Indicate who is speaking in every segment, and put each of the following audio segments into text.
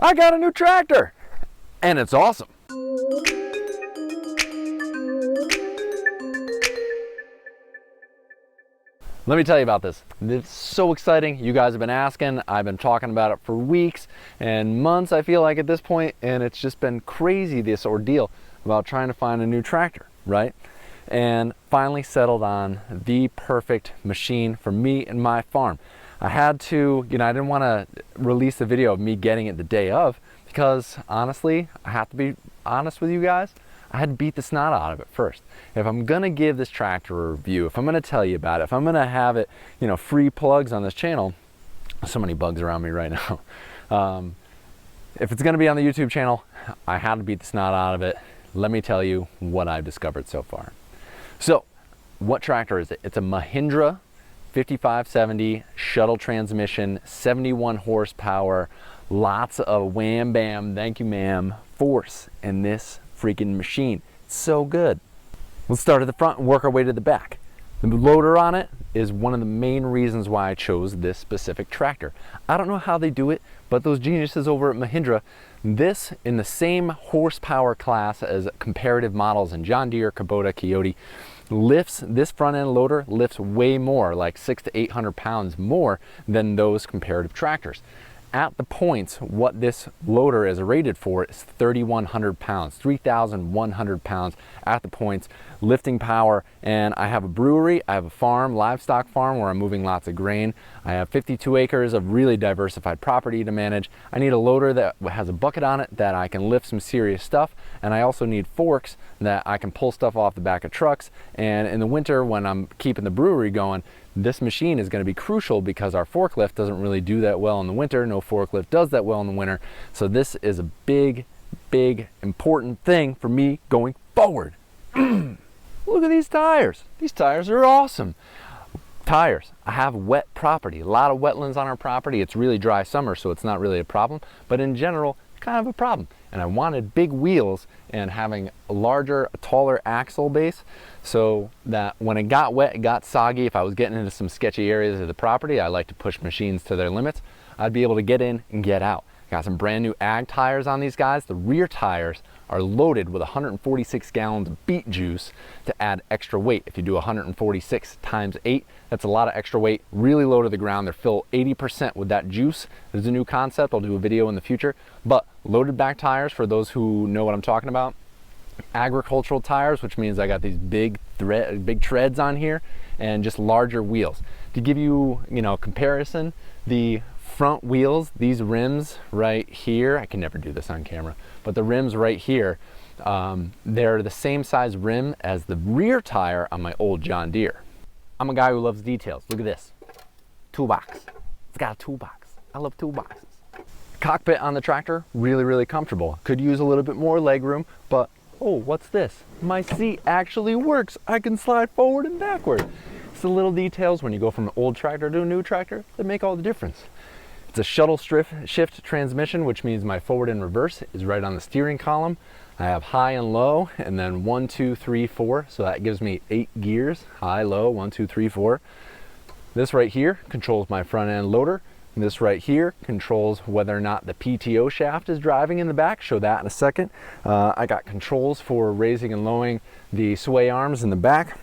Speaker 1: I got a new tractor and it's awesome. Let me tell you about this. It's so exciting. You guys have been asking. I've been talking about it for weeks and months, I feel like, at this point, and it's just been crazy, this ordeal about trying to find a new tractor, right? And finally settled on the perfect machine for me and my farm. I had to, I didn't want to release a video of me getting it the day of because honestly, I have to be honest with you guys, I had to beat the snot out of it first. If I'm gonna give this tractor a review, if I'm gonna tell you about it, if I'm gonna have it, free plugs on this channel, so many bugs around me right now. If it's gonna be on the YouTube channel, I had to beat the snot out of it. Let me tell you what I've discovered so far. So, what tractor is it? It's a Mahindra 5570 shuttle transmission, 71 horsepower, lots of wham bam, thank you ma'am, force in this freaking machine. It's so good. Let's start at the front and work our way to the back. The loader on it is one of the main reasons why I chose this specific tractor. I don't know how they do it, but those geniuses over at Mahindra, this in the same horsepower class as comparative models in John Deere, Kubota, Coyote, this front end loader lifts way more, like 600 to 800 pounds more than those comparative tractors. At the points, what this loader is rated for is 3,100 pounds, 3,100 pounds at the points, lifting power. And I have a brewery, I have a farm, livestock farm where I'm moving lots of grain. I have 52 acres of really diversified property to manage. I need a loader that has a bucket on it that I can lift some serious stuff. And I also need forks that I can pull stuff off the back of trucks. And in the winter, when I'm keeping the brewery going, this machine is going to be crucial because our forklift doesn't really do that well in the winter. No forklift does that well in the winter. So this is a big, big, important thing for me going forward. Look at these tires. These tires are awesome. Tires. I have wet property, a lot of wetlands on our property. It's really dry summer, so it's not really a problem. But in general, it's kind of a problem. And I wanted big wheels and having a larger, taller axle base so that when it got wet, it got soggy. If I was getting into some sketchy areas of the property, I like to push machines to their limits. I'd be able to get in and get out. Got some brand new ag tires on these guys. The rear tires are loaded with 146 gallons of beet juice to add extra weight. If you do 146 times 8, that's a lot of extra weight, really low to the ground. They're filled 80% with that juice. This is a new concept. I'll do a video in the future. But loaded back tires, for those who know what I'm talking about, agricultural tires, which means I got these big treads on here and just larger wheels. To give you, comparison, the front wheels, these rims right here, I can never do this on camera, but the rims right here, they're the same size rim as the rear tire on my old John Deere. I'm a guy who loves details. Look at this. Toolbox. It's got a toolbox. I love toolboxes. Cockpit on the tractor, really, really comfortable. Could use a little bit more leg room, but oh, what's this? My seat actually works. I can slide forward and backward. It's the little details when you go from an old tractor to a new tractor that make all the difference. It's a shuttle shift transmission, which means my forward and reverse is right on the steering column. I have high and low, and then 1, 2, 3, 4. So that gives me 8 gears, high, low, 1, 2, 3, 4. This right here controls my front end loader. This right here controls whether or not the PTO shaft is driving in the back. Show that in a second. I got controls for raising and lowering the sway arms in the back.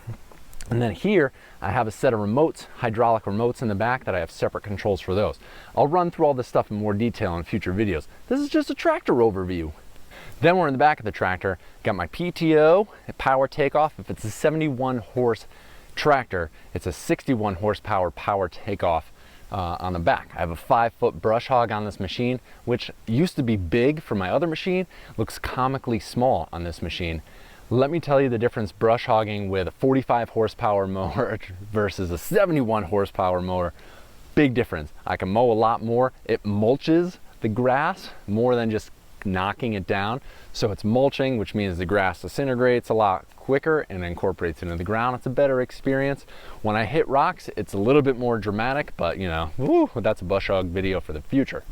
Speaker 1: And then here, I have a set of remotes, hydraulic remotes in the back that I have separate controls for those. I'll run through all this stuff in more detail in future videos. This is just a tractor overview. Then we're in the back of the tractor, got my PTO, power takeoff. If it's a 71 horse tractor, it's a 61 horsepower power takeoff on the back. I have a 5-foot brush hog on this machine, which used to be big for my other machine, looks comically small on this machine. Let me tell you the difference brush hogging with a 45 horsepower mower versus a 71 horsepower mower. Big difference. I can mow a lot more. It mulches the grass more than just knocking it down. So it's mulching, which means the grass disintegrates a lot quicker and incorporates into the ground. It's a better experience. When I hit rocks, it's a little bit more dramatic, but that's a bush hog video for the future.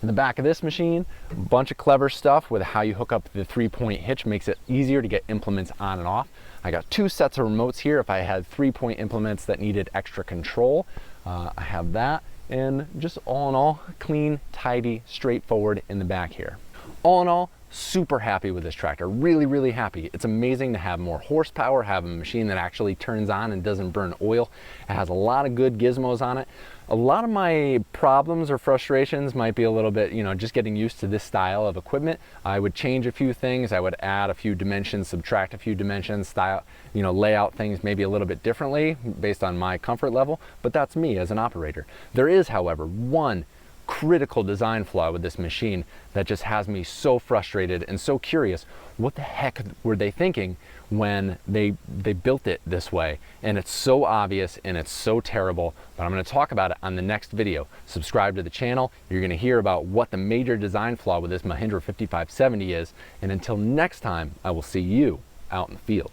Speaker 1: In the back of this machine, a bunch of clever stuff with how you hook up the 3-point hitch, makes it easier to get implements on and off. I got 2 sets of remotes here if I had 3-point implements that needed extra control. I have that. and just all in all, clean, tidy, straightforward in the back here. All in all, super happy with this tractor, really happy. It's amazing to have more horsepower, have a machine that actually turns on and doesn't burn oil. It has a lot of good gizmos on it. A lot of my problems or frustrations might be a little bit, just getting used to this style of equipment. I would change a few things, I would add a few dimensions, subtract a few dimensions, style, lay out things maybe a little bit differently based on my comfort level, but that's me as an operator. There is, however, one critical design flaw with this machine that just has me so frustrated and so curious. What the heck were they thinking when they built it this way? And it's so obvious and it's so terrible, but I'm going to talk about it on the next video. Subscribe to the channel. You're going to hear about what the major design flaw with this Mahindra 5570 is. And until next time, I will see you out in the field.